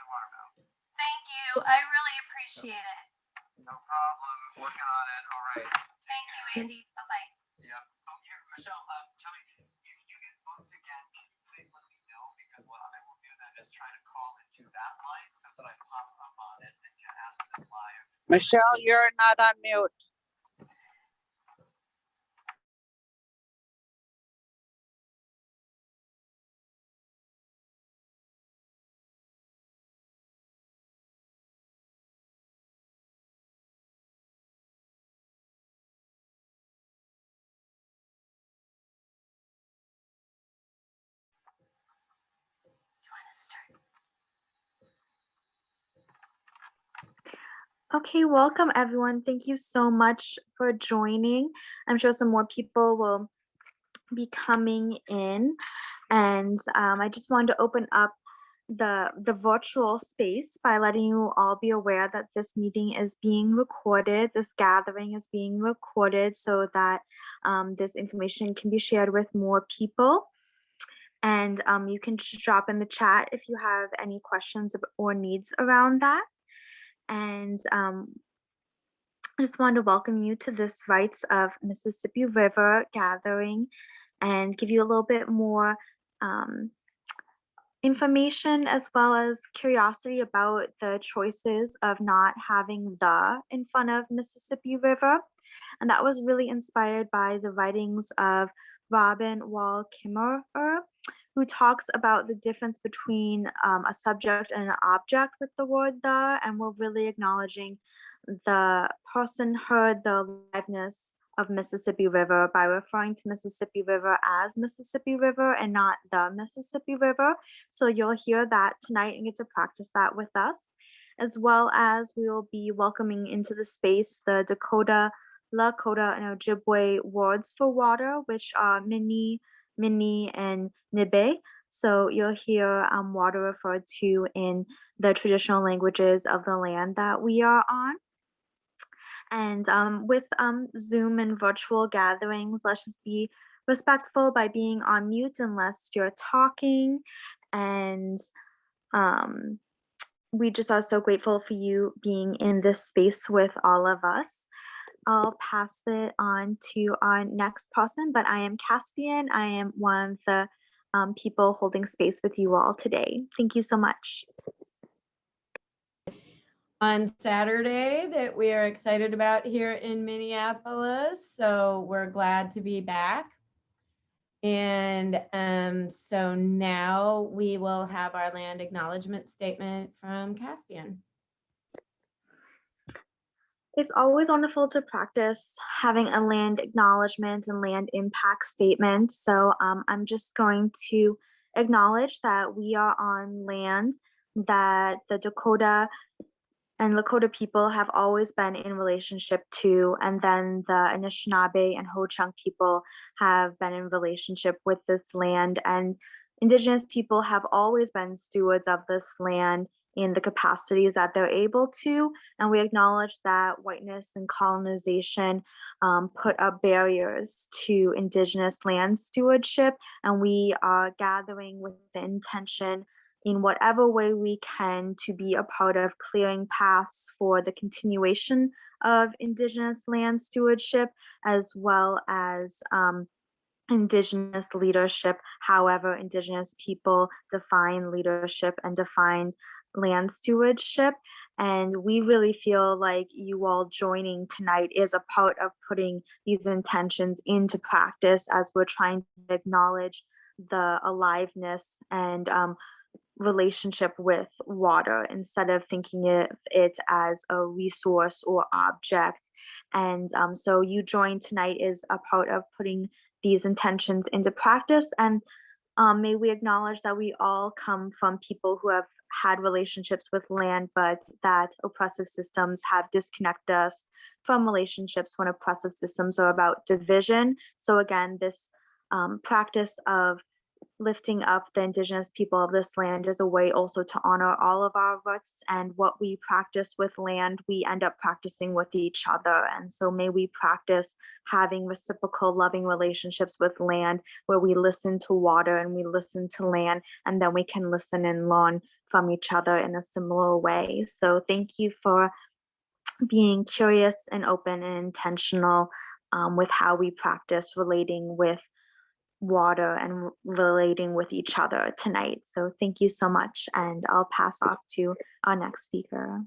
Thank you. I really appreciate it. No problem. Working on it. All right. Thank you, Andy. Bye-bye. Yeah. Oh, here, Michelle. Tell me, if you get booked again, can you please let me know? Because what I will do then is try to call into that line so that I pop up on it and can ask them live. Michelle, you're not on mute. You want to start? Okay, welcome everyone. Thank you so much for joining. I'm sure some more people will be coming in, and I just wanted to open up the virtual space by letting you all be aware that this meeting is being recorded. This gathering is being recorded so that this information can be shared with more people. And you can just drop in the chat if you have any questions or needs around that. And I just wanted to welcome you to this Rights of Mississippi River gathering and give you a little bit more information as well as curiosity about the choices of not having the in front of Mississippi River. And that was really inspired by the writings of Robin Wall Kimmerer, who talks about the difference between a subject and an object with the word the, and we're really acknowledging the personhood, the liveness of Mississippi River by referring to Mississippi River as Mississippi River and not the Mississippi River. So you'll hear that tonight and get to practice that with us, as well as we will be welcoming into the space the Dakota, Lakota, and Ojibwe words for water, which are Mini, Mini, and Nibe. So you'll hear water referred to in the traditional languages of the land that we are on. And with Zoom and virtual gatherings, let's just be respectful by being on mute unless you're talking. And we just are so grateful for you being in this space with all of us. I'll pass it on to our next person, but I am Caspian. I am one of the people holding space with you all today. Thank you so much. On Saturday that we are excited about here in Minneapolis. So we're glad to be back. And so now we will have our land acknowledgement statement from Caspian. It's always wonderful to practice having a land acknowledgement and land impact statement. So I'm just going to acknowledge that we are on land that the Dakota and Lakota people have always been in relationship to, and then the Anishinaabe and Ho-Chunk people have been in relationship with this land, and Indigenous people have always been stewards of this land in the capacities that they're able to, and we acknowledge that whiteness and colonization put up barriers to Indigenous land stewardship, and we are gathering with the intention in whatever way we can to be a part of clearing paths for the continuation of Indigenous land stewardship, as well as Indigenous leadership, however Indigenous people define leadership and define land stewardship. And we really feel like you all joining tonight is a part of putting these intentions into practice as we're trying to acknowledge the aliveness and relationship with water instead of thinking it as a resource or object. And so you join tonight is a part of putting these intentions into practice. And may we acknowledge that we all come from people who have had relationships with land, but that oppressive systems have disconnected us from relationships when oppressive systems are about division. So again, this practice of lifting up the indigenous people of this land is a way also to honor all of our roots, and what we practice with land, we end up practicing with each other. And so may we practice having reciprocal loving relationships with land, where we listen to water and we listen to land, and then we can listen and learn from each other in a similar way. So thank you for being curious and open and intentional with how we practice relating with water and relating with each other tonight. So thank you so much, and I'll pass off to our next speaker.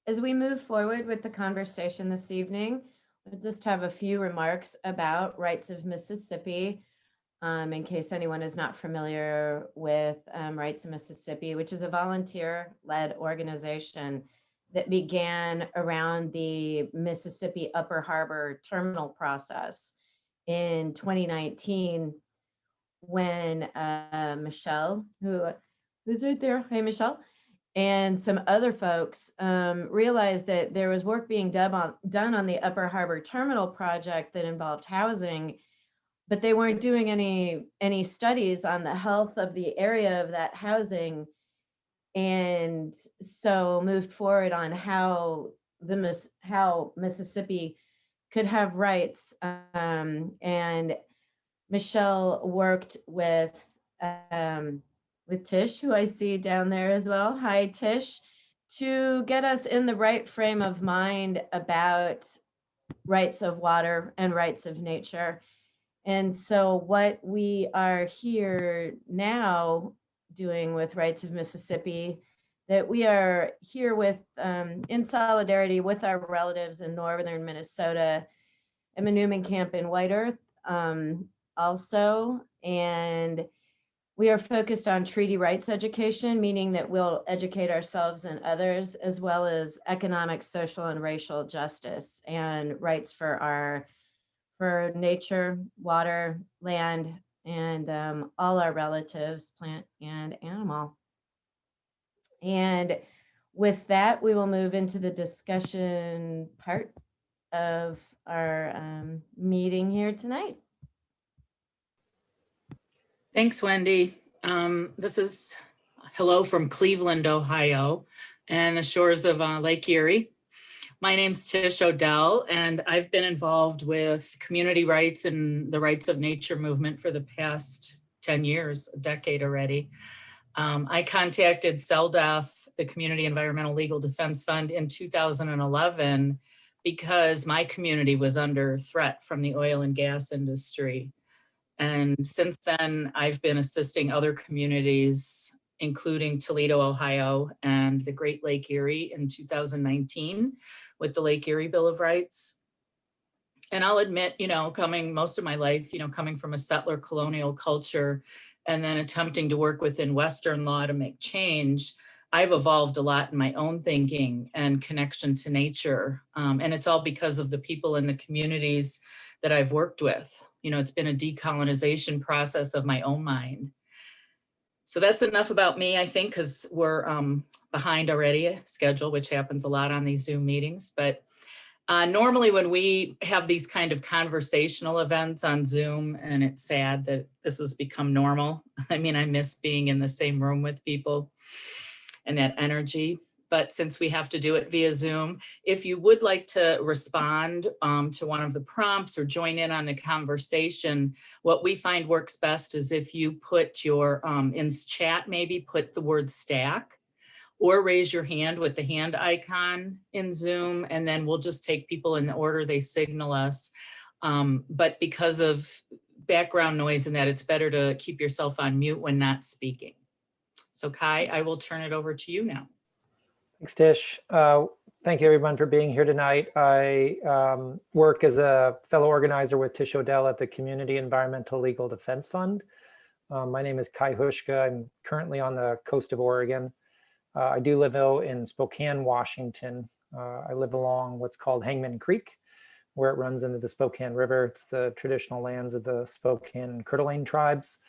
As we move forward with the conversation this evening, I'll just have a few remarks about Rights of Mississippi, in case anyone is not familiar with Rights of Mississippi, which is a volunteer-led organization that began around the Mississippi Upper Harbor terminal process in 2019, when Michelle, who's right there, hey Michelle, and some other folks realized that there was work being done on the Upper Harbor terminal project that involved housing, but they weren't doing any studies on the health of the area of that housing. And so moved forward on how Mississippi could have rights. And Michelle worked with Tish, who I see down there as well. Hi, Tish, to get us in the right frame of mind about rights of water and rights of nature. And so what we are here now doing with Rights of Mississippi, that we are here with in solidarity with our relatives in northern Minnesota and Manoomin Camp in White Earth also. And we are focused on treaty rights education, meaning that we'll educate ourselves and others, as well as economic, social, and racial justice and rights for nature, water, land, and all our relatives, plant and animal. And with that, we will move into the discussion part of our meeting here tonight. Thanks, Wendy. This is hello from Cleveland, Ohio, and the shores of Lake Erie. My name's Tish O'Dell, and I've been involved with community rights and the rights of nature movement for the past 10 years, a decade already. I contacted CELDEF, the Community Environmental Legal Defense Fund, in 2011 because my community was under threat from the oil and gas industry. And since then, I've been assisting other communities, including Toledo, Ohio, and the Great Lake Erie in 2019 with the Lake Erie Bill of Rights. And I'll admit, coming most of my life, coming from a settler colonial culture and then attempting to work within Western law to make change, I've evolved a lot in my own thinking and connection to nature. And it's all because of the people in the communities that I've worked with. It's been a decolonization process of my own mind. So that's enough about me, I think, because we're behind already schedule, which happens a lot on these Zoom meetings. But normally when we have these kind of conversational events on Zoom, and it's sad that this has become normal. I mean, I miss being in the same room with people and that energy. But since we have to do it via Zoom, if you would like to respond to one of the prompts or join in on the conversation, what we find works best is if you put your, in chat, maybe put the word stack or raise your hand with the hand icon in Zoom, and then we'll just take people in the order they signal us. But because of background noise and that, it's better to keep yourself on mute when not speaking. So Kai, I will turn it over to you now. Thanks, Tish. Thank you everyone for being here tonight. I work as a fellow organizer with Tish O'Dell at the Community Environmental Legal Defense Fund. My name is Kai Hushka. I'm currently on the coast of Oregon. I do live in Spokane, Washington. I live along what's called Hangman Creek, where it runs into the Spokane River. It's the traditional lands of the Spokane and Coeur d'Alene tribes.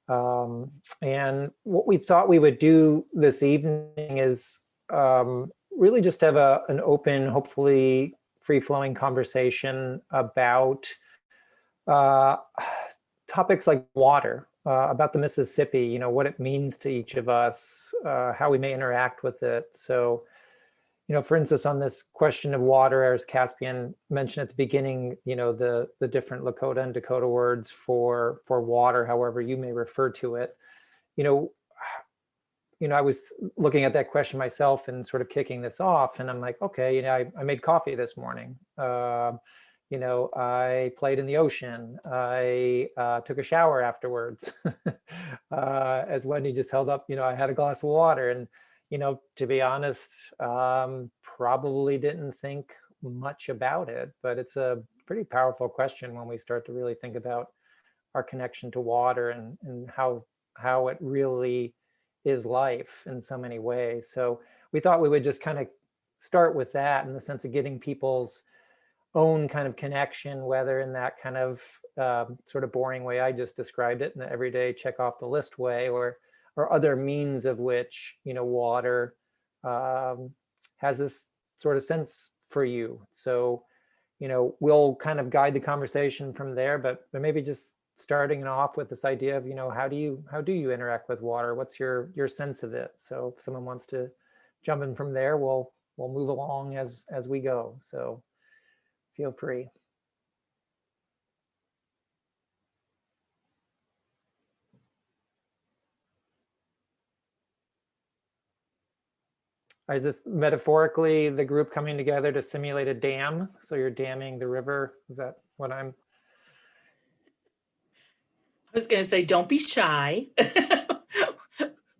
And what we thought we would do this evening is really just have an open, hopefully free-flowing conversation about topics like water, about the Mississippi, what it means to each of us, how we may interact with it. So, for instance, on this question of water, as Caspian mentioned at the beginning, the different Lakota and Dakota words for water, however you may refer to it, I was looking at that question myself and sort of kicking this off, and I'm like, okay, I made coffee this morning. I played in the ocean. I took a shower afterwards. As Wendy just held up, I had a glass of water, and to be honest, probably didn't think much about it, but it's a pretty powerful question when we start to really think about our connection to water and how it really is life in so many ways. So we thought we would just kind of start with that in the sense of getting people's own kind of connection, whether in that kind of sort of boring way I just described it, in the everyday check off the list way, or other means of which water has this sort of sense for you. So we'll kind of guide the conversation from there, but maybe just starting off with this idea of how do you interact with water? What's your sense of it? So if someone wants to jump in from there, we'll move along as we go. So feel free. Is this metaphorically the group coming together to simulate a dam? So you're damming the river? Is that what I'm? I was going to say, don't be shy.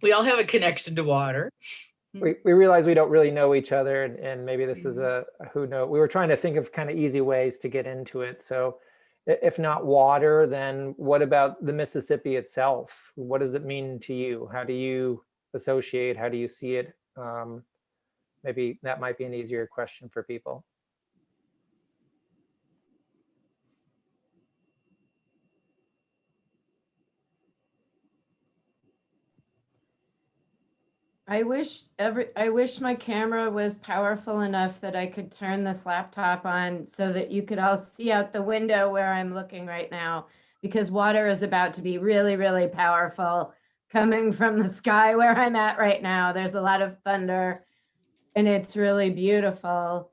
We all have a connection to water. We realize we don't really know each other, and maybe this is a who knows. We were trying to think of kind of easy ways to get into it. So if not water, then what about the Mississippi itself? What does it mean to you? How do you associate? How do you see it? Maybe that might be an easier question for people. I wish my camera was powerful enough that I could turn this laptop on so that you could all see out the window where I'm looking right now, because water is about to be really, really powerful coming from the sky where I'm at right now. There's a lot of thunder and it's really beautiful.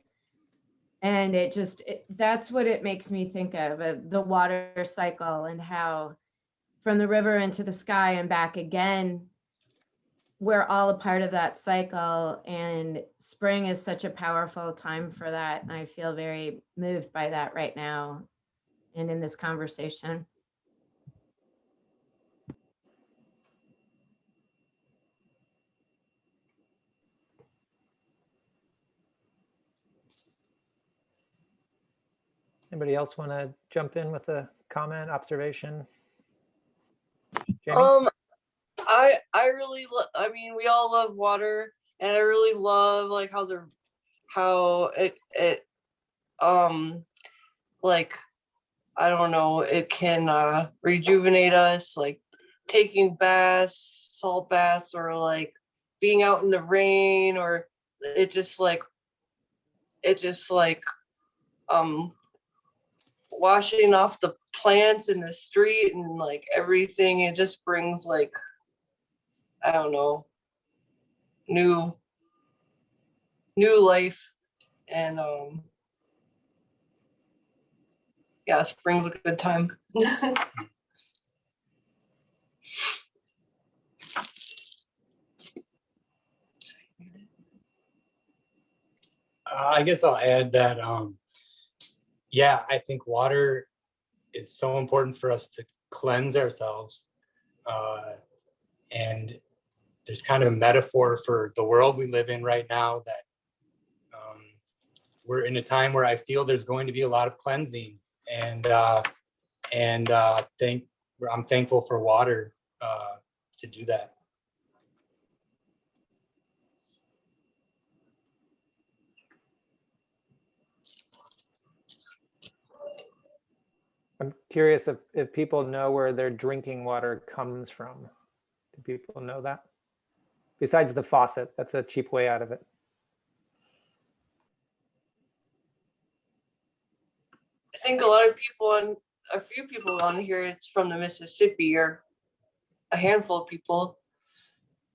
And that's what it makes me think of the water cycle, and how from the river into the sky and back again, we're all a part of that cycle, and spring is such a powerful time for that. And I feel very moved by that right now and in this conversation. Anybody else want to jump in with a comment, observation? Jamie? I really I mean, we all love water, and I really love like how it like, I don't know, it can rejuvenate us, like taking baths, salt baths, or like being out in the rain, or it just like washing off the plants in the street and like everything. It just brings like, I don't know, new life. And yeah, spring's a good time. I guess I'll add that, yeah, I think water is so important for us to cleanse ourselves. And there's kind of a metaphor for the world we live in right now, that we're in a time where I feel there's going to be a lot of cleansing, and I'm thankful for water to do that. I'm curious if people know where their drinking water comes from. Do people know that? Besides the faucet, that's a cheap way out of it. think a few people on here, it's from the Mississippi, or a handful of people.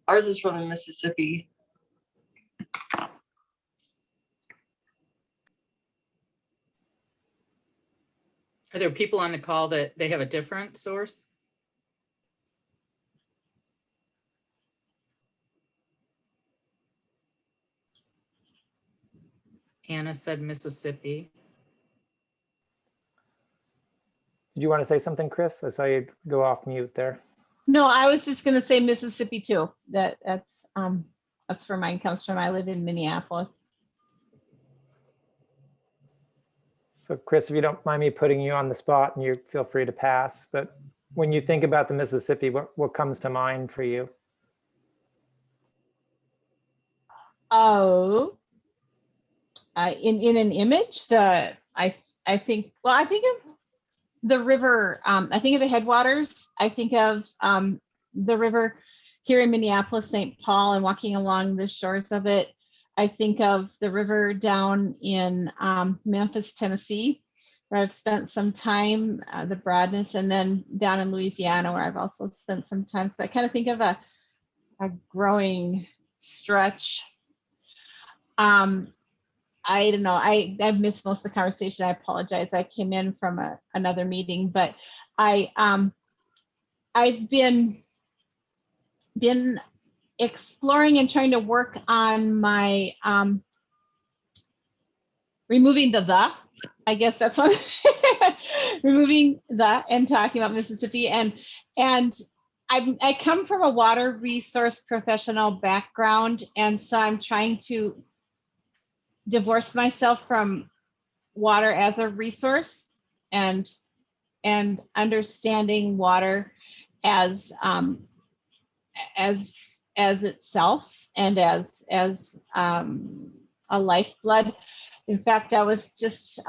Ours is from the Mississippi. Are there people on the call that they have a different source? Hannah said Mississippi. Did you want to say something, Chris? I saw you go off mute there. No, I was just gonna say Mississippi too. That's where mine comes from. I live in Minneapolis. So Chris, if you don't mind me putting you on the spot, and you feel free to pass, but when you think about the Mississippi, what comes to mind for you? Oh, in an image, I think of the river. I think of the headwaters. I think of the river here in Minneapolis, St. Paul, and walking along the shores of it. I think of the river down in Memphis, Tennessee, where I've spent some time, the broadness, and then down in Louisiana, where I've also spent some time. So I kind of think of a growing stretch. I don't know, I've missed most of the conversation. I apologize. I came in from another meeting, but I've been exploring and trying to work on my removing the, I guess that's what, removing the and talking about Mississippi. And I come from a water resource professional background. And so I'm trying to divorce myself from water as a resource and understanding water as itself and as a lifeblood. In fact, I was just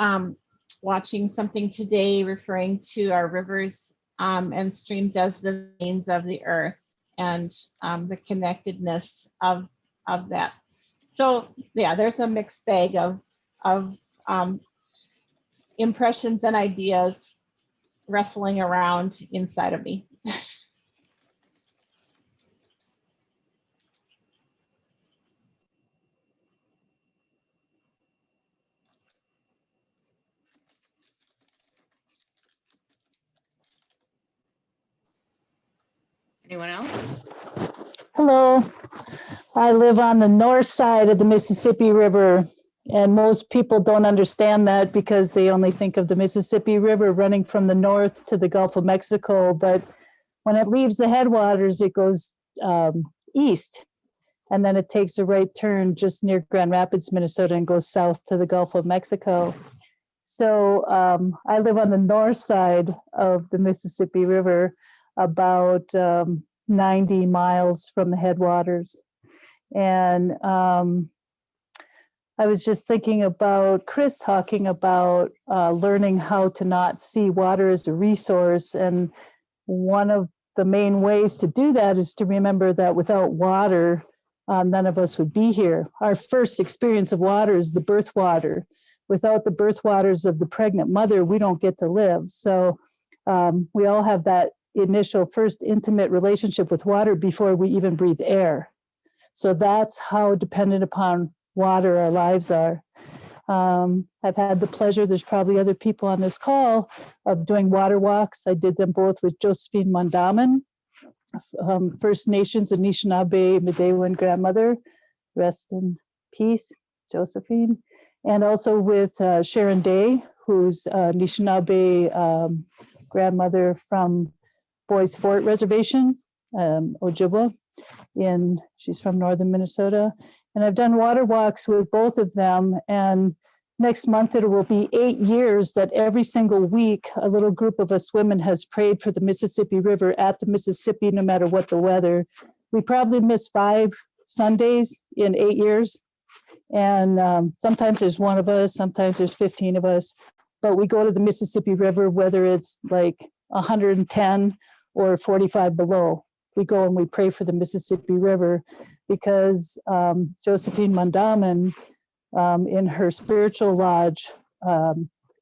watching something today referring to our rivers and streams as the veins of the earth and the connectedness of that. So yeah, there's a mixed bag of impressions and ideas wrestling around inside of me. Anyone else? Hello, I live on the north side of the Mississippi River, and most people don't understand that because they only think of the Mississippi River running from the north to the Gulf of Mexico. But when it leaves the headwaters, it goes east, and then it takes a right turn just near Grand Rapids, Minnesota, and goes south to the Gulf of Mexico. So I live on the north side of the Mississippi River, about 90 miles from the headwaters. And I was just thinking about Chris talking about learning how to not see water as a resource. And one of the main ways to do that is to remember that without water, none of us would be here. Our first experience of water is the birth water. Without the birth waters of the pregnant mother, we don't get to live. So we all have that initial first intimate relationship with water before we even breathe air. So that's how dependent upon water our lives are. I've had the pleasure, there's probably other people on this call, of doing water walks. I did them both with Josephine Mondamin, First Nations Anishinaabe Medewan grandmother, rest in peace, Josephine, and also with Sharon Day, who's Anishinaabe grandmother from Boys Fort Reservation, Ojibwa, she's from northern Minnesota. And I've done water walks with both of them. And next month, it will be 8 years that every single week, a little group of us women has prayed for the Mississippi River at the Mississippi, no matter what the weather. We probably missed 5 Sundays in 8 years. And sometimes there's one of us, sometimes there's 15 of us, but we go to the Mississippi River, whether it's like 110 or 45 below. We go and we pray for the Mississippi River because Josephine Mondamin in her spiritual lodge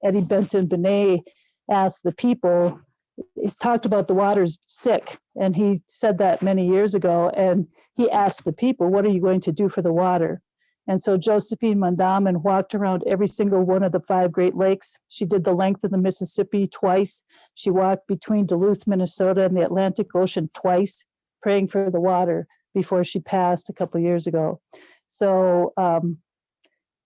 Eddie Benton Benet asked the people, he's talked about the water's sick. And he said that many years ago. And he asked the people, what are you going to do for the water? And so Josephine Mondamin walked around every single one of the 5 Great Lakes. She did the length of the Mississippi twice. She walked between Duluth, Minnesota and the Atlantic Ocean twice, praying for the water before she passed a couple of years ago. So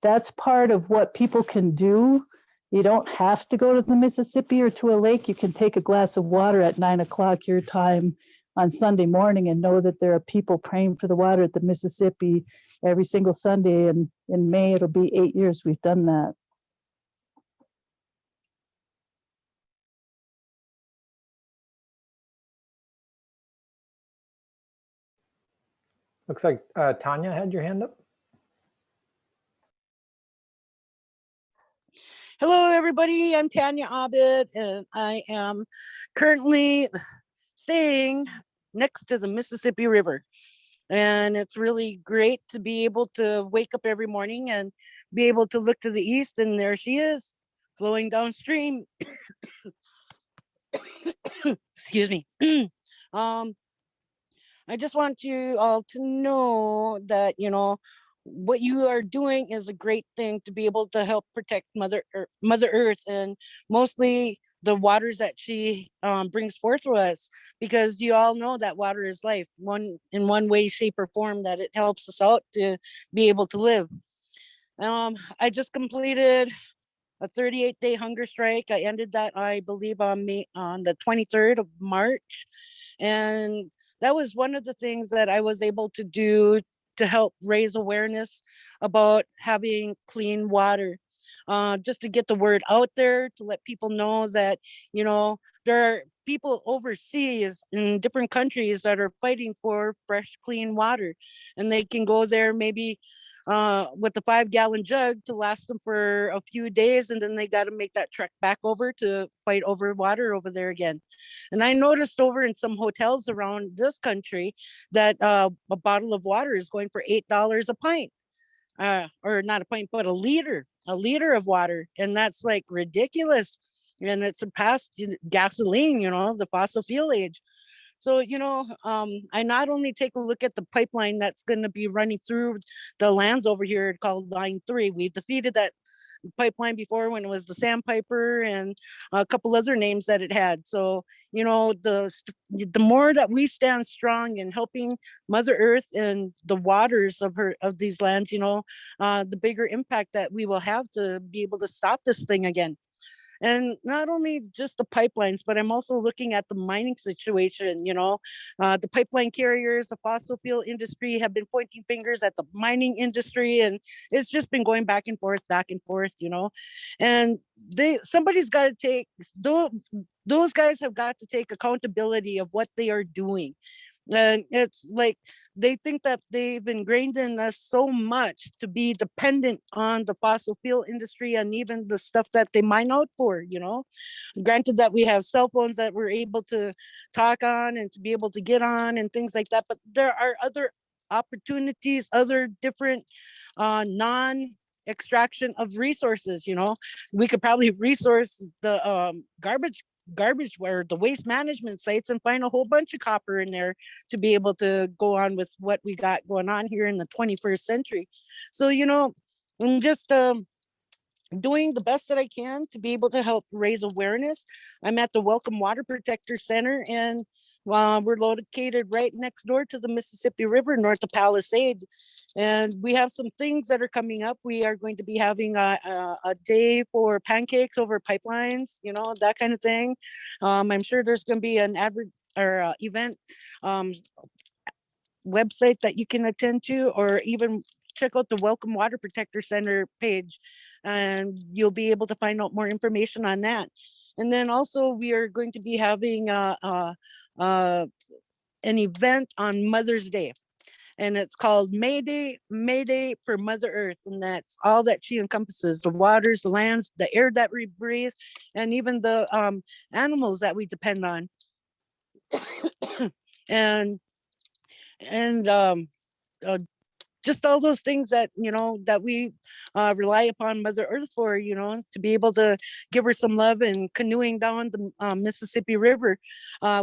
that's part of what people can do. You don't have to go to the Mississippi or to a lake. You can take a glass of water at 9 o'clock your time on Sunday morning and know that there are people praying for the water at the Mississippi every single Sunday. And in May, it'll be 8 years we've done that. Looks like Tanya had your hand up. Hello, everybody. I'm Tanya Abid, and I am currently staying next to the Mississippi River. And it's really great to be able to wake up every morning and be able to look to the east, and there she is, flowing downstream. Excuse me. I just want you all to know that, you know, what you are doing is a great thing to be able to help protect Mother Earth, and mostly the waters that she brings forth to us, because you all know that water is life, in one way, shape, or form, that it helps us out to be able to live. I just completed a 38-day hunger strike. I ended that, I believe, on the 23rd of March. And that was one of the things that I was able to do to help raise awareness about having clean water. Just to get the word out there, to let people know that, you know, there are people overseas in different countries that are fighting for fresh, clean water. And they can go there maybe with a 5-gallon jug to last them for a few days, and then they got to make that trek back over to fight over water over there again. And I noticed over in some hotels around this country that a bottle of water is going for $8 a pint, or not a pint, but a liter of water, and that's like ridiculous. And it surpassed gasoline, you know, the fossil fuel age. So, you know, I not only take a look at the pipeline that's going to be running through the lands over here called Line 3. We defeated that pipeline before when it was the Sandpiper and a couple other names that it had. So, you know, the more that we stand strong in helping Mother Earth and the waters of these lands, you know, the bigger impact that we will have to be able to stop this thing again. And not only just the pipelines, but I'm also looking at the mining situation. You know, the pipeline carriers, the fossil fuel industry have been pointing fingers at the mining industry, and it's just been going back and forth, you know. And somebody's got to take, those guys have got to take accountability of what they are doing. And it's like they think that they've ingrained in us so much to be dependent on the fossil fuel industry and even the stuff that they mine out for, you know. Granted that we have cell phones that we're able to talk on and to be able to get on and things like that, but there are other opportunities, other different non-extraction of resources, you know. We could probably resource the garbage where the waste management sites and find a whole bunch of copper in there to be able to go on with what we got going on here in the 21st century. So, you know, I'm just doing the best that I can to be able to help raise awareness. I'm at the Welcome Water Protector Center, and we're located right next door to the Mississippi River, north of Palisade. And we have some things that are coming up. We are going to be having a day for pancakes over pipelines, you know, that kind of thing. I'm sure there's going to be an event website that you can attend to, or even check out the Welcome Water Protector Center page, and you'll be able to find out more information on that. And then also we are going to be having an event on Mother's Day, and it's called May Day for Mother Earth. And that's all that she encompasses: the waters, the lands, the air that we breathe, and even the animals that we depend on. and just all those things that, that we rely upon Mother Earth for, to be able to give her some love and canoeing down the Mississippi River.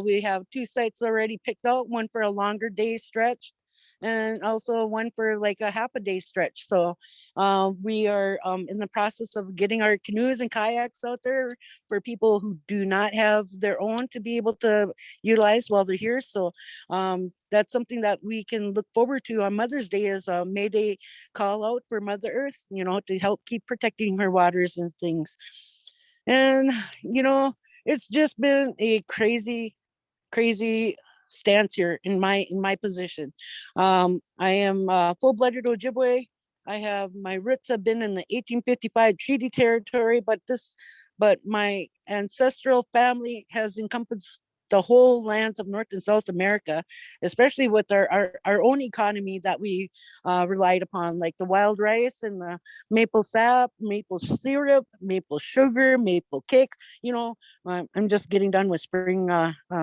We have 2 sites already picked out, one for a longer day stretch and also one for like a half a day stretch. So we are in the process of getting our canoes and kayaks out there for people who do not have their own to be able to utilize while they're here. So that's something that we can look forward to on Mother's Day, is a May Day call out for Mother Earth, to help keep protecting her waters and things. And, it's just been a crazy stance here in my position. I am full-blooded Ojibwe. My roots have been in the 1855 treaty territory, but my ancestral family has encompassed the whole lands of North and South America, especially with our own economy that we relied upon, like the wild rice and the maple sap, maple syrup, maple sugar, maple cakes. I'm just getting done with spring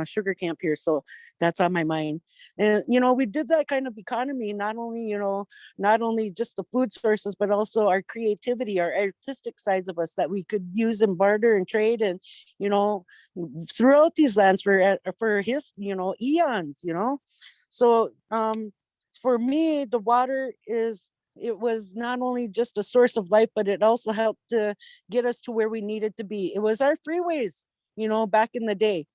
sugar camp here, so that's on my mind. And we did that kind of economy, not only just the food sources, but also our creativity, our artistic sides of us that we could use and barter and trade, and throughout these lands for his eons. So for me, the water it was not only just a source of life, but it also helped to get us to where we needed to be. It was our freeways, back in the day.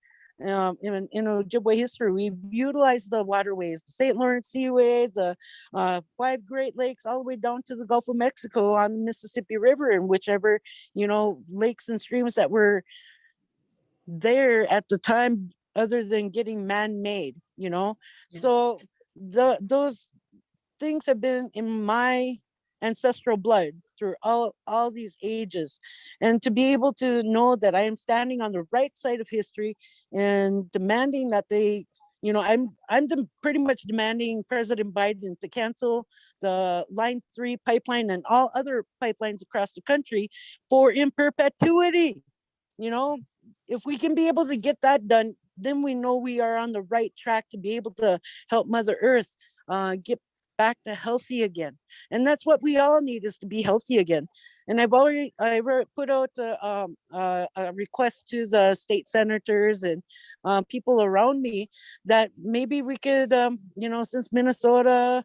In Ojibwe history, we've utilized the waterways, the St. Lawrence Seaway, the 5 Great Lakes, all the way down to the Gulf of Mexico on the Mississippi River, and whichever lakes and streams that were there at the time, other than getting man-made. So those things have been in my ancestral blood through all these ages, and to be able to know that I am standing on the right side of history and demanding that they, pretty much demanding President Biden to cancel the Line 3 pipeline and all other pipelines across the country in perpetuity. If we can be able to get that done, then we know we are on the right track to be able to help Mother Earth get back to healthy again. And that's what we all need, is to be healthy again. And I put out a request to the state senators and people around me that maybe we could, since Minnesota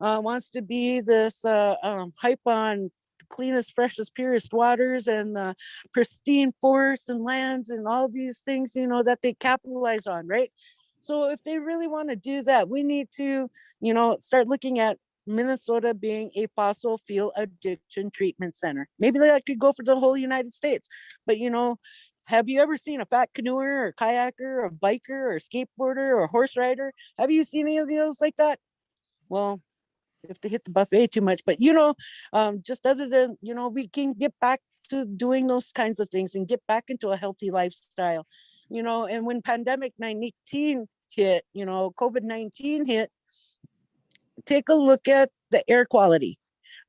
wants to be this hype on cleanest, freshest, purest waters and the pristine forests and lands and all these things, that they capitalize on, right? So if they really want to do that, we need to, start looking at Minnesota being a fossil fuel addiction treatment center. Maybe that could go for the whole United States. But, have you ever seen a fat canoeer or kayaker or biker or skateboarder or horse rider? Have you seen any of those like that? Well, if they hit the buffet too much, but just other than, we can get back to doing those kinds of things and get back into a healthy lifestyle, and when pandemic 19 hit, COVID-19 hit, take a look at the air quality.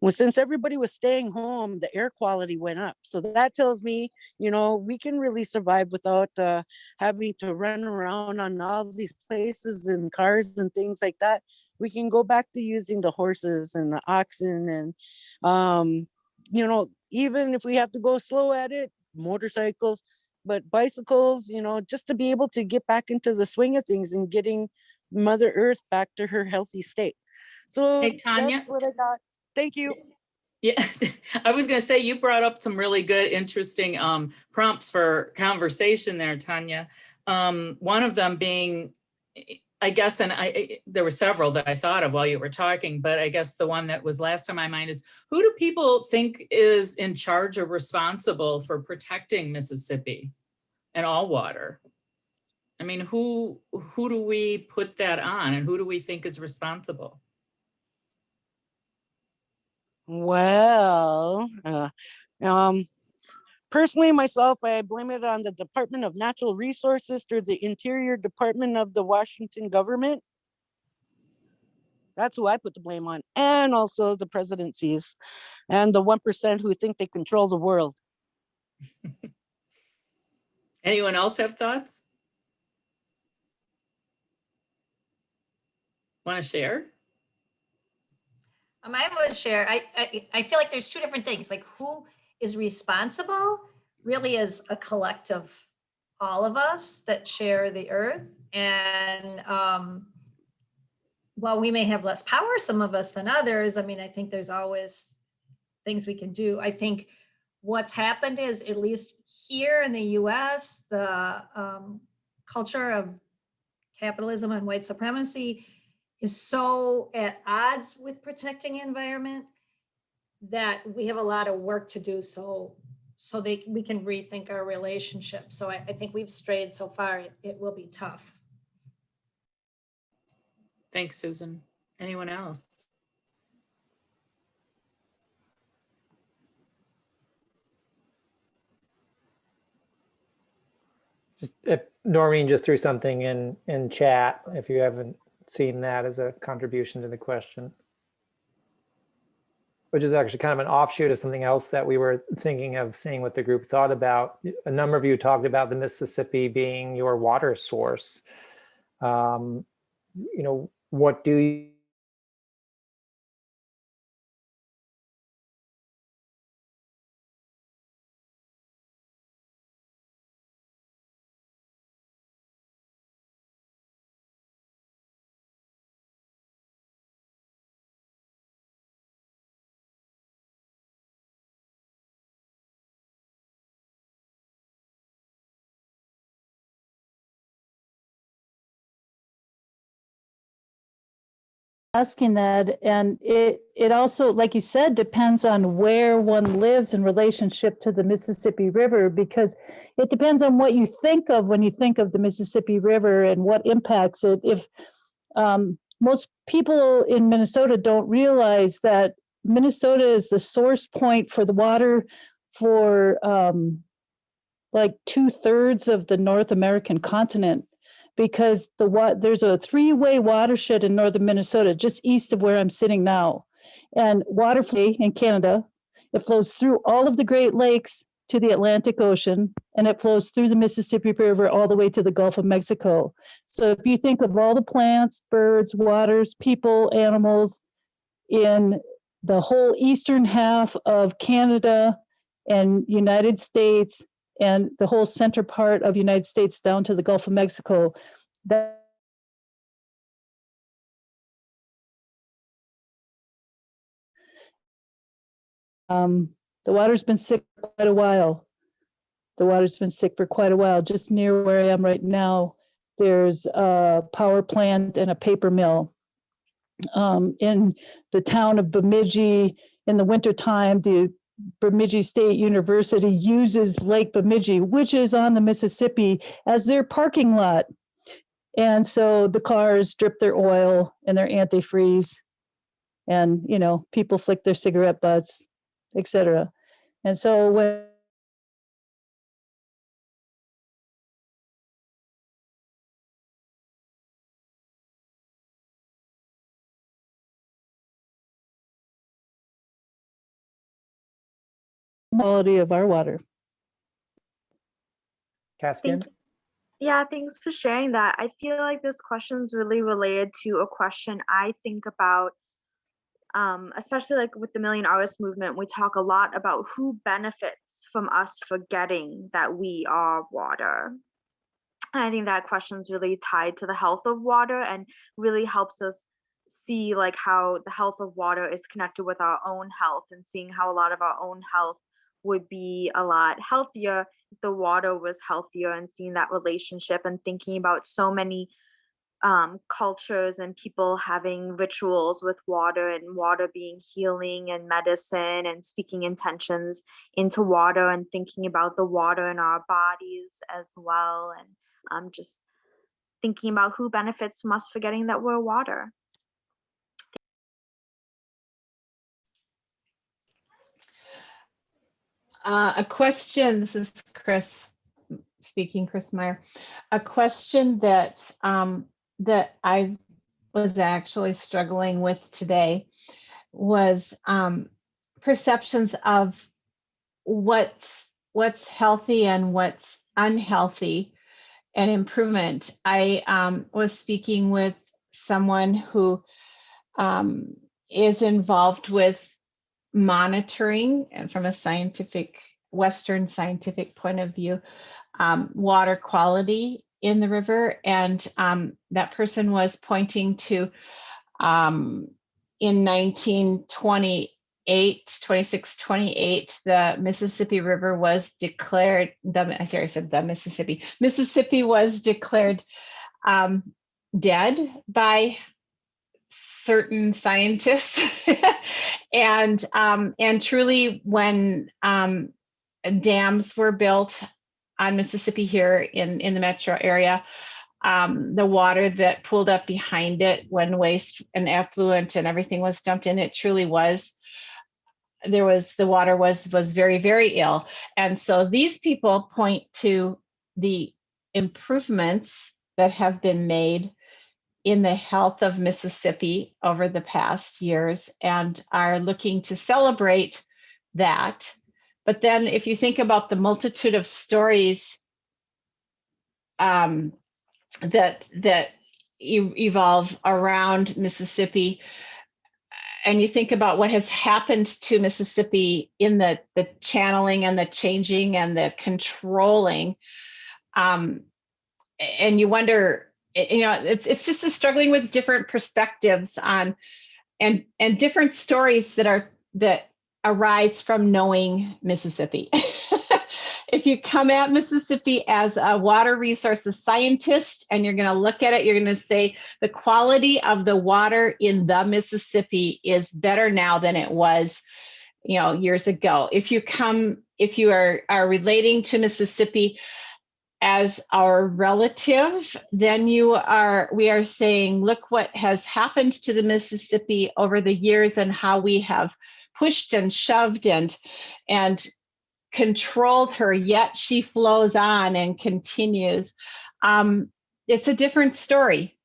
Well, since everybody was staying home, the air quality went up. So that tells me, we can really survive without having to run around on all these places and cars and things like that. We can go back to using the horses and the oxen and, even if we have to go slow at it, motorcycles, but bicycles, just to be able to get back into the swing of things and getting Mother Earth back to her healthy state. So Hey, Tanya. that's what I got. Thank you. Yeah, I was going to say, you brought up some really good, interesting prompts for conversation there, Tanya. One of them being, I guess, and there were several that I thought of while you were talking, but I guess the one that was last on my mind is, who do people think is in charge or responsible for protecting Mississippi and all water? I mean, who do we put that on, and who do we think is responsible? Well, personally, myself, I blame it on the Department of Natural Resources through the Interior Department of the Washington government. That's who I put the blame on. And also the presidencies and the 1% who think they control the world. Anyone else have thoughts? Want to share? I would share, I feel like there's two different things, like who is responsible really is a collective, all of us that share the earth. And while we may have less power, some of us than others, I mean, I think there's always things we can do. I think what's happened is, at least here in the US, the culture of capitalism and white supremacy is so at odds with protecting the environment that we have a lot of work to do so we can rethink our relationship. So I think we've strayed so far, it will be tough. Thanks, Susan. Anyone else? Just if Noreen just threw something in chat, if you haven't seen that as a contribution to the question, which is actually kind of an offshoot of something else that we were thinking of seeing what the group thought about. A number of you talked about the Mississippi being your water source. You know, what do you asking that, and it also, like you said, depends on where one lives in relationship to the Mississippi River, because it depends on what you think of when you think of the Mississippi River and what impacts it. If most people in Minnesota don't realize that Minnesota is the source point for the water for like 2/3 of the North American continent, because there's a 3-way watershed in northern Minnesota, just east of where I'm sitting now. And water flow in Canada, it flows through all of the Great Lakes to the Atlantic Ocean, and it flows through the Mississippi River all the way to the Gulf of Mexico. So if you think of all the plants, birds, waters, people, animals in the whole eastern half of Canada and United States, and the whole center part of United States down to the Gulf of Mexico, that the water's been sick for quite a while. The water's been sick for quite a while. Just near where I am right now, there's a power plant and a paper mill. In the town of Bemidji, in the wintertime, the Bemidji State University uses Lake Bemidji, which is on the Mississippi, as their parking lot. And so the cars drip their oil and their antifreeze, and, you know, people flick their cigarette butts, etc. And so when quality of our water. Caspian? Yeah, thanks for sharing that. I feel like this question is really related to a question I think about, especially like with the Million Artists Movement. We talk a lot about who benefits from us forgetting that we are water. And I think that question is really tied to the health of water and really helps us see like how the health of water is connected with our own health, and seeing how a lot of our own health would be a lot healthier if the water was healthier, and seeing that relationship and thinking about so many cultures and people having rituals with water, and water being healing and medicine, and speaking intentions into water, and thinking about the water in our bodies as well, and just thinking about who benefits from us forgetting that we're water. A question, this is Chris speaking, Chris Meyer. A question that that I was actually struggling with today was perceptions of what's healthy and what's unhealthy, and improvement. I was speaking with someone who is involved with monitoring, and from a Western scientific point of view, water quality in the river. And that person was pointing to in 1928, 2628, the Mississippi River was declared, Mississippi was declared dead by certain scientists. and truly, when dams were built on Mississippi here in the metro area, the water that pooled up behind it when waste and effluent and everything was dumped in, it truly was, the water was very, very ill. And so these people point to the improvements that have been made in the health of Mississippi over the past years and are looking to celebrate that. But then if you think about the multitude of stories that evolve around Mississippi, and you think about what has happened to Mississippi in the channeling and the changing and the controlling, and you wonder, it's just a struggling with different perspectives on and different stories that arise from knowing Mississippi. If you come at Mississippi as a water resources scientist and you're going to look at it, you're going to say the quality of the water in the Mississippi is better now than it was, years ago. If you are relating to Mississippi as our relative, then we are saying, look what has happened to the Mississippi over the years and how we have pushed and shoved and controlled her, yet she flows on and continues. It's a different story.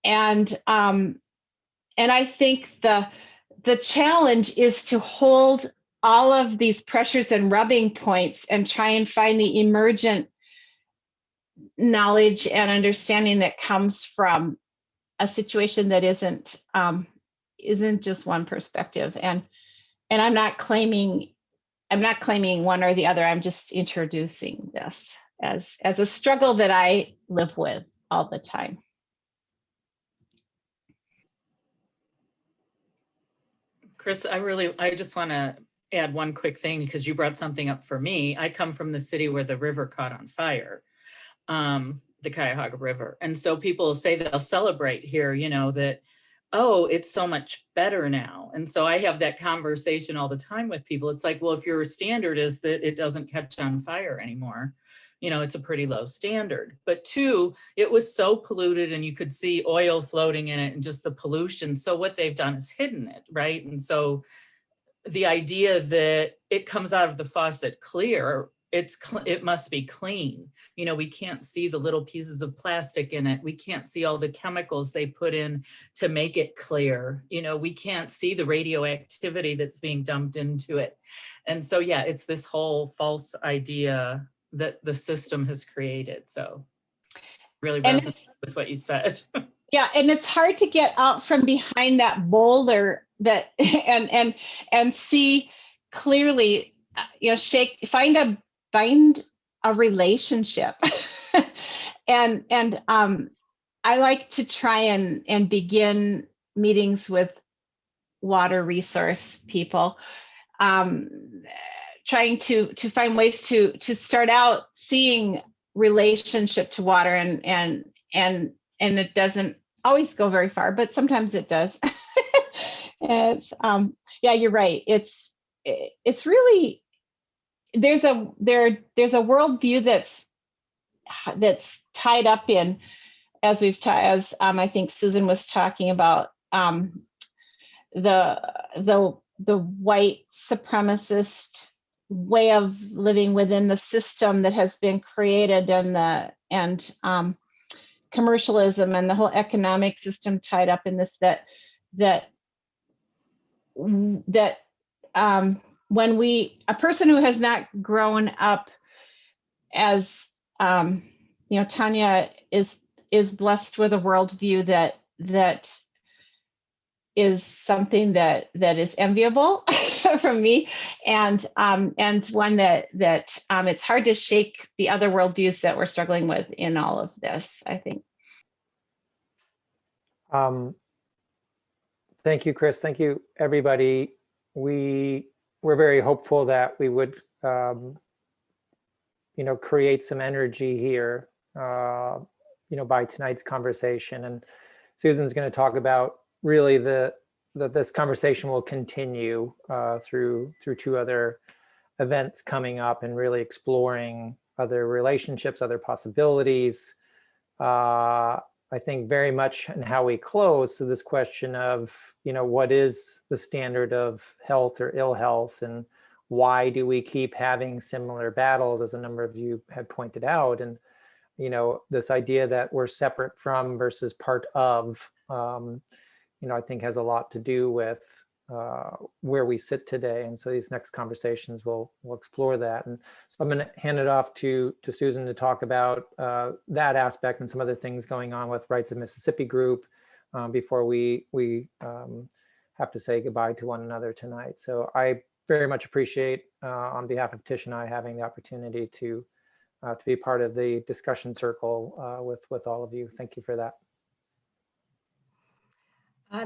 And I think the challenge is to hold all of these pressures and rubbing points and try and find the emergent knowledge and understanding that comes from a situation that isn't just one perspective. And I'm not claiming one or the other. I'm just introducing this as a struggle that I live with all the time. Chris, I just want to add one quick thing because you brought something up for me. I come from the city where the river caught on fire, the Cuyahoga River. And so people say they'll celebrate here, that, oh, it's so much better now. And so I have that conversation all the time with people. It's like, well, if your standard is that it doesn't catch on fire anymore, it's a pretty low standard. But two, it was so polluted and you could see oil floating in it and just the pollution. So what they've done is hidden it, right? And so the idea that it comes out of the faucet clear, it must be clean. We can't see the little pieces of plastic in it. We can't see all the chemicals they put in to make it clear. We can't see the radioactivity that's being dumped into it. And so, yeah, it's this whole false idea that the system has created. So really resonates with what you said. Yeah, and it's hard to get out from behind that boulder and see clearly, find a relationship. and I like to try and begin meetings with water resource people, trying to find ways to start out seeing relationship to water and it doesn't always go very far, but sometimes it does. It's yeah, you're right. It's really, there's a worldview that's tied up in, as I think Susan was talking about, the white supremacist way of living within the system that has been created, and commercialism and the whole economic system tied up in this, that when a person who has not grown up as, Tanya is blessed with a worldview that is something that is enviable from me, and one that it's hard to shake the other worldviews that we're struggling with in all of this, I think. Thank you, Chris. Thank you, everybody. We're very hopeful that we would, create some energy here, by tonight's conversation. And Susan's going to talk about really that this conversation will continue through two other events coming up, and really exploring other relationships, other possibilities. I think very much in how we close to this question of, what is the standard of health or ill health, and why do we keep having similar battles, as a number of you had pointed out. And, this idea that we're separate from versus part of, I think has a lot to do with where we sit today. And so these next conversations will explore that. And so I'm going to hand it off to Susan to talk about that aspect and some other things going on with Rights of Mississippi Group before we have to say goodbye to one another tonight. So I very much appreciate on behalf of Tish and I having the opportunity to be part of the discussion circle with all of you. Thank you for that.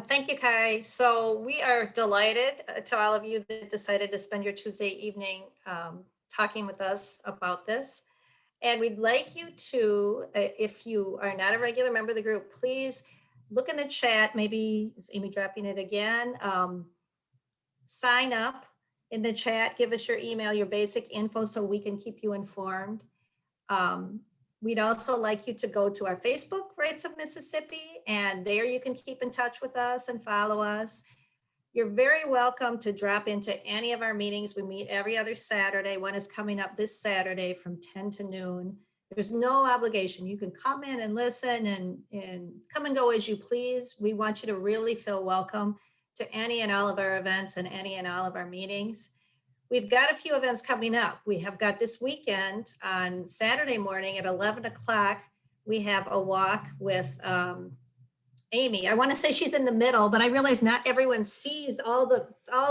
Thank you, Kai. So we are delighted to all of you that decided to spend your Tuesday evening talking with us about this. And we'd like you to, if you are not a regular member of the group, please look in the chat. Maybe is Amy dropping it again? Sign up in the chat, give us your email, your basic info so we can keep you informed. We'd also like you to go to our Facebook, Rights of Mississippi, and there you can keep in touch with us and follow us. You're very welcome to drop into any of our meetings. We meet every other Saturday. One is coming up this Saturday from 10 to noon. There's no obligation. You can come in and listen and come and go as you please. We want you to really feel welcome to any and all of our events and any and all of our meetings. We've got a few events coming up. We have got this weekend on Saturday morning at 11 o'clock. We have a walk with Amy. I want to say she's in the middle, but I realize not everyone sees all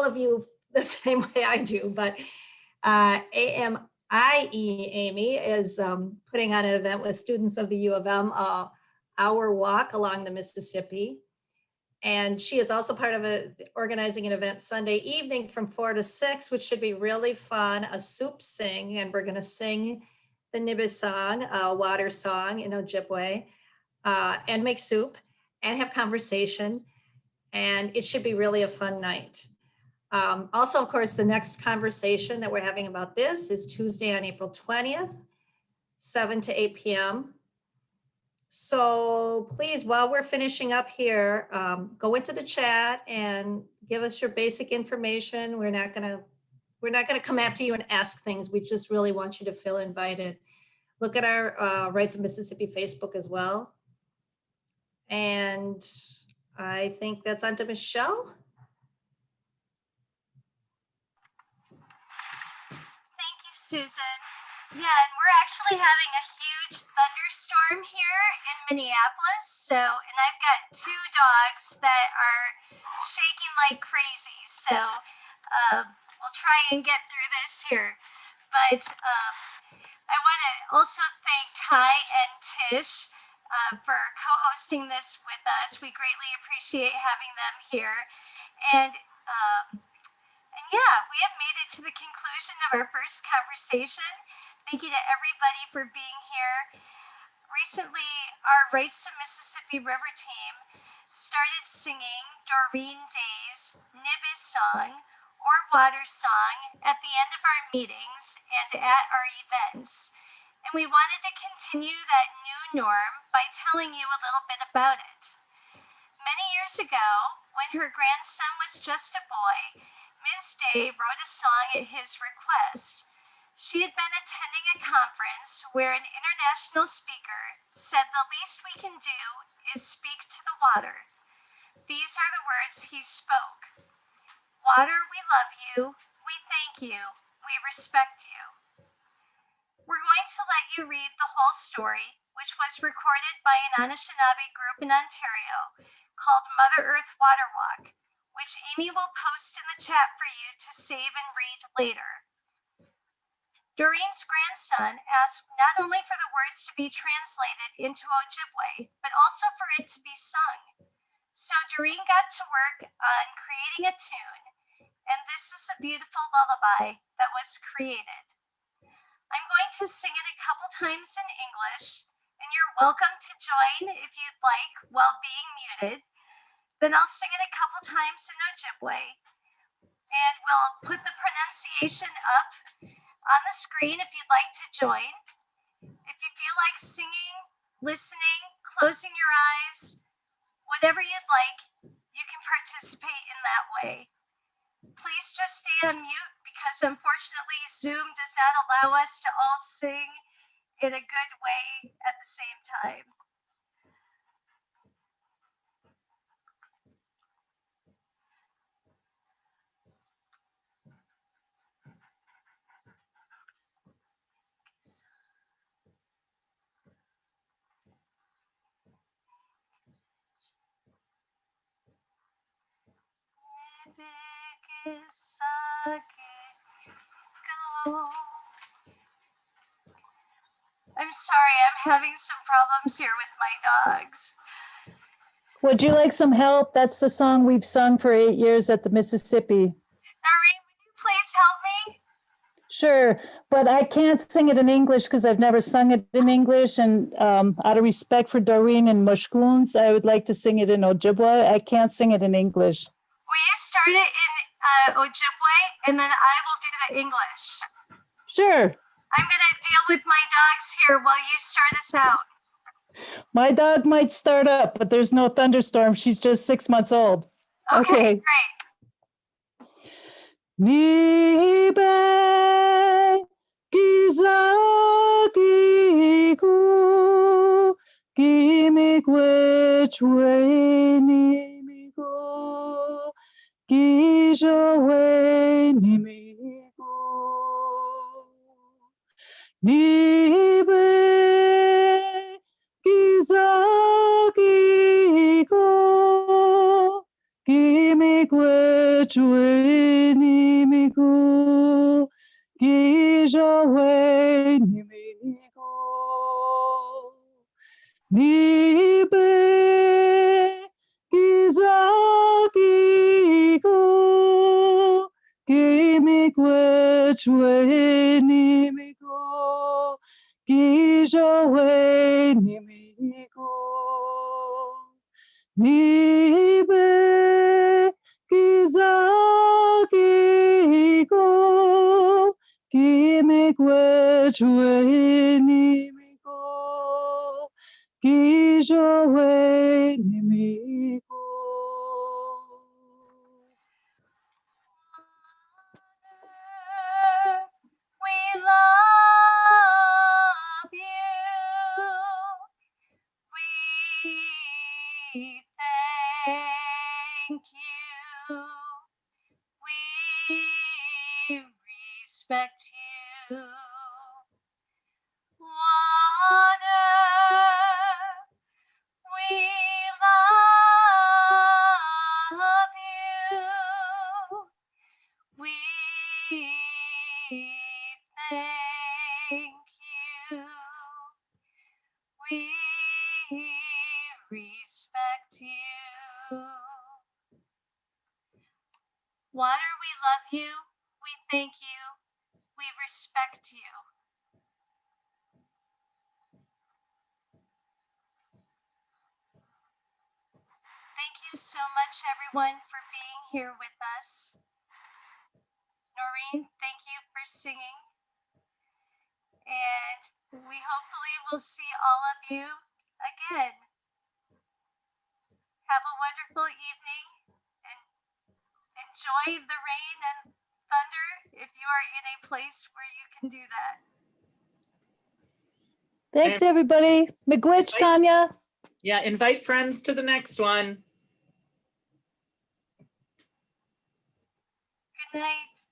of you the same way I do. But AMIE Amy is putting on an event with students of the U of M, Our Walk Along the Mississippi. And she is also part of organizing an event Sunday evening from 4 to 6, which should be really fun, a soup sing. And we're going to sing the Nibis song, water song in Ojibwe, and make soup and have conversation. And it should be really a fun night. Also, of course, the next conversation that we're having about this is Tuesday on April 20th, 7 to 8 p.m. So please, while we're finishing up here, go into the chat and give us your basic information. We're not gonna come after you and ask things. We just really want you to feel invited. Look at our Rights of Mississippi Facebook as well. And I think that's on to Michelle. Thank you, Susan. Yeah, and we're actually having a huge thunderstorm here in Minneapolis. So, and I've got 2 dogs that are shaking like crazy. So we'll try and get through this here. But I want to also thank Ty and Tish for co-hosting this with us. We greatly appreciate having them here. And yeah, we have made it to the conclusion of our first conversation. Thank you to everybody for being here. Recently, our Rights of Mississippi River team started singing Doreen Day's Nibis song or water song at the end of our meetings and at our events. And we wanted to continue that new norm by telling you a little bit about it. Many years ago, when her grandson was just a boy, Ms. Day wrote a song at his request. She had been attending a conference where an international speaker said the least we can do is speak to the water. These are the words he spoke. Water, we love you, we thank you, we respect you. We're going to let you read the whole story, which was recorded by an Anishinaabe group in Ontario. called Mother Earth Water Walk, which Amy will post in the chat for you to save and read later. Doreen's grandson asked not only for the words to be translated into Ojibwe, but also for it to be sung. So Doreen got to work on creating a tune, and this is a beautiful lullaby that was created. I'm going to sing it a couple times in English, and you're welcome to join if you'd like while being muted. Then I'll sing it a couple times in Ojibwe, and we'll put the pronunciation up on the screen if you'd like to join. If you feel like singing, listening, closing your eyes, whatever you'd like, you can participate in that way. Please just stay on mute because unfortunately Zoom does not allow us to all sing in a good way at the same time. I'm sorry, I'm having some problems here with my dogs. Would you like some help? That's the song we've sung for 8 years at the Mississippi. Noreen, would you please help me? Sure, but I can't sing it in English because I've never sung it in English. And out of respect for Doreen and Mushkoons, I would like to sing it in Ojibwe. I can't sing it in English. Will you start it in Ojibwe and then I will do the English? Sure. I'm going to deal with my dogs here while you start us out. My dog might start up, but there's no thunderstorm. She's just 6 months old. Okay, great. Nibe gizagigu gimik which way nimigo gijo way nimigo Nibe gizagigu gimik which way nimigo gijo way nimigo Nibe gizagigu gimik which way nimigo gijo way nimigo Nibe gizagigu gimik which way nimigo gijo way nimigo We love you. We thank you. We respect you. Water, we love you. We thank you. We respect you. Water, we love you. We thank you. We respect you. Thank you so much, everyone, for being here with us. Noreen, thank you for singing. And we hopefully will see all of you again. Have a wonderful evening and enjoy the rain and thunder if you are in a place where you can do that. Thanks, everybody. Miigwech, Tanya. Yeah, invite friends to the next one. Good night.